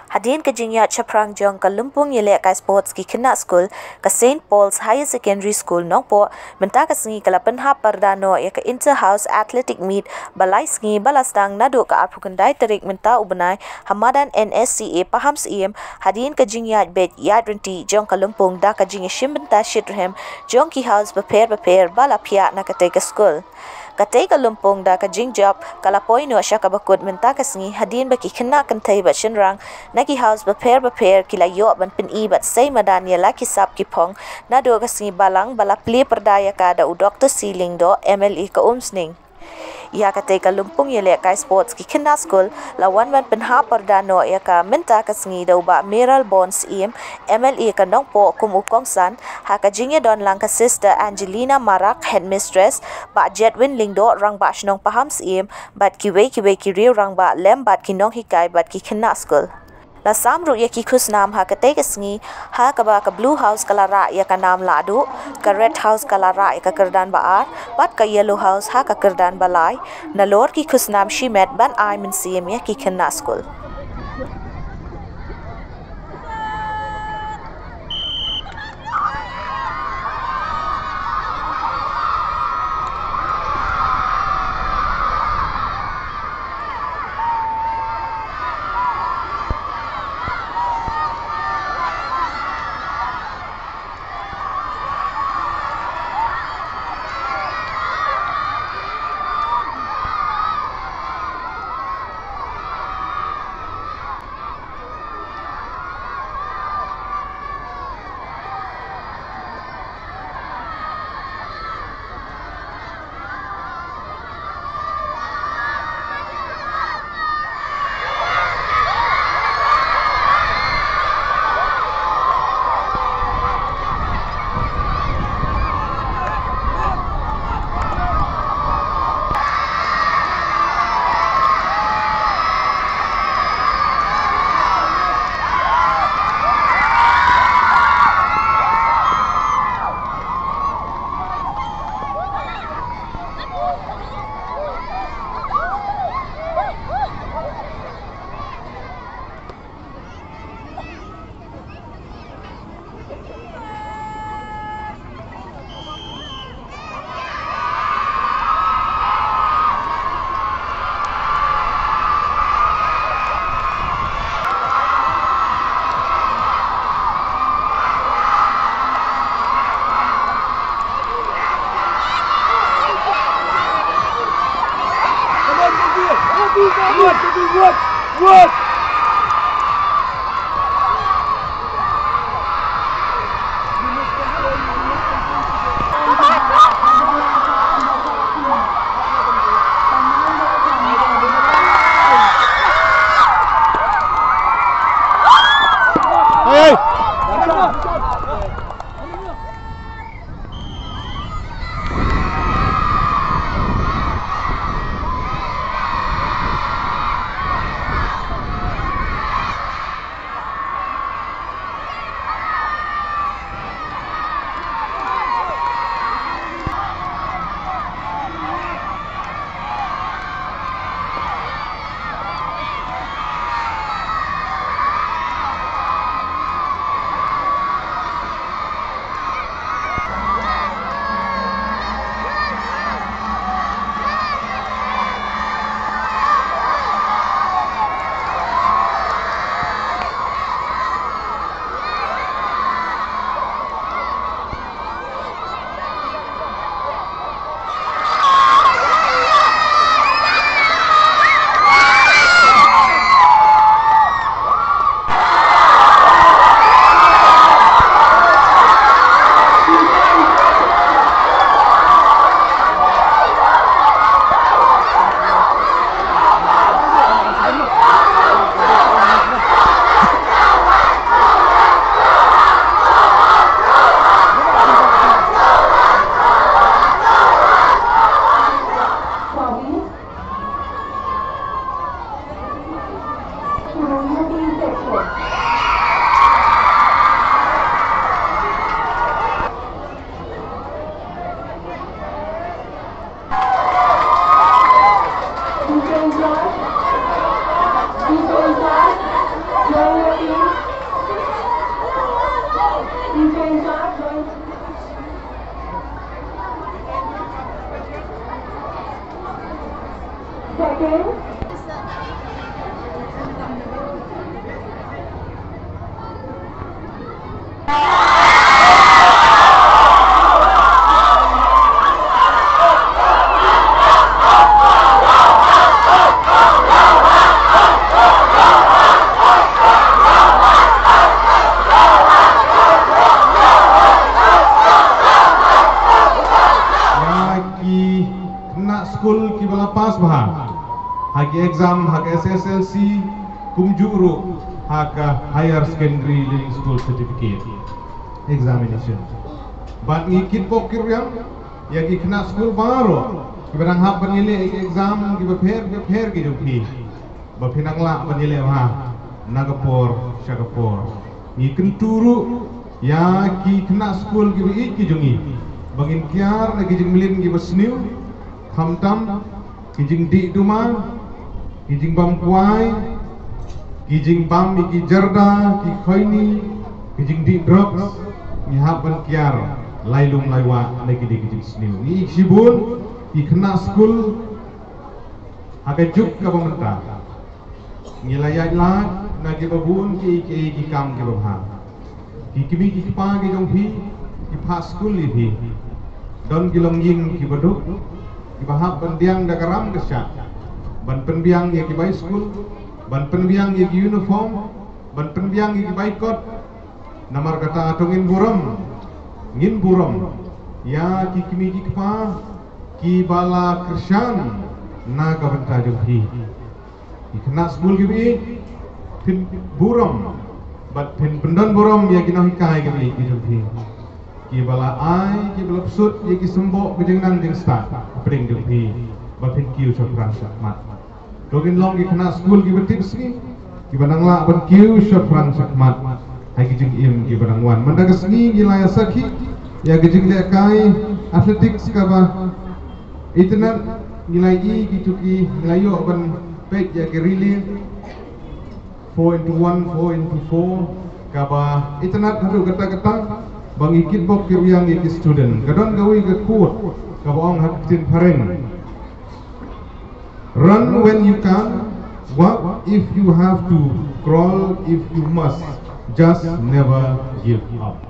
Hadin ke jinyat Chaprang Jong ke Lumpung Yelek kai sports ki kena school ke St. Paul's Higher Secondary School Nongpo benta ke sengi ke lapenha perdano ya ke inter-house athletic meet balai sengi balastang nado ke arpukendai terik menta ubenai Hamadan NSCA paham siem hadin ke jinyat bet yad renti Jong ke Lumpung da ke jinyat shim benta shitrhem Jong ki house beper bala pihak nak ke school. Katai ke Lumpung da ke jingjap kala poino sya ka bakut menta ke sengi hadin baki kena kentai bat shenrang naki house beper kila yo ban pen I bat sei madan ya laki sap ki pong na do ke sengi balang bala pli perdaya ka da u Dr. Sealing do MLE ke umsning. Ya katai ke Lumpung ya lek kai sports ki kena school lawan ban penha perdano ya ka menta ke sengi da uba Meral Bonds MLE ke nongpo kum ukong san ha ka jingya don lang ka sister Angelina Marak headmistress ba Jetwin Lingdo rang ba shnong paham bat ki wei ki riu rang ba lem bat ki nong hikai bat ki kena school. La samru ya ki khus nam ha katai ke sengi ha ka ba ka blue house kalara ya ka nam ladu ka red house kalara ya ka kerdan baar bat ka yellow house ha ka kerdan balai na lor ki khus nam shimet ban ai min siem ya ki kena school. What? Hey! School ki bala pass baha hagi exam hagi SSLC kumjuru haka higher secondary learning school certificate examination bat ngikit pokir yang yagi kena school baru kibarang hap penilai exam ki bapher ki jupi bapinang la penilai baha nagapur syagapur ngikin turu ya ki kena school ki ki jungi bangin kiar lagi jeng milin ki basniu tam kijing di duma kijing bam kuai kijing bam iki jarda ki khoini kijing di drugs ni haban kiar lailum laiwa lagi di kijing sniu ni sibun ki kena school hake juk ka pemerintah ni layat la nagi babun ki kam ki babha ki kimi ki pa ki jong phi ki pha school li phi don ki long ying ki baduk ibahap pendiang dakaram kesya ban penbiang ye ki bai school ban penbiang ye ki uniform ban penbiang ye ki bai kot namar kata atungin ngin buram ya ki kimi ki pa ki bala krisyan na ka benta juhi ki kena school ki bi pin buram bat pin pendon buram ye ki no hikai ki bi ki juhi ki bala ai ki bala psut ye ki sembo bijeng nang jeng start pring juhi bapin kiu chopran sakmat dogin long ki kena school ki betip sni ki banang la ban kiu chopran sakmat hai ki jeng im ki banang wan mandaga sni ki laya sakhi ya ki jeng le kai athletics ka ba internet nilai i ki tuki nilai yo ban page ya ki relay 4 into 1 4 into 4 ka ba internet hadu kata-kata bang ikit bok yang iki student kadon gawi ke kuat ka boong haktin pareng run when you can walk if you have to crawl if you must just never give up.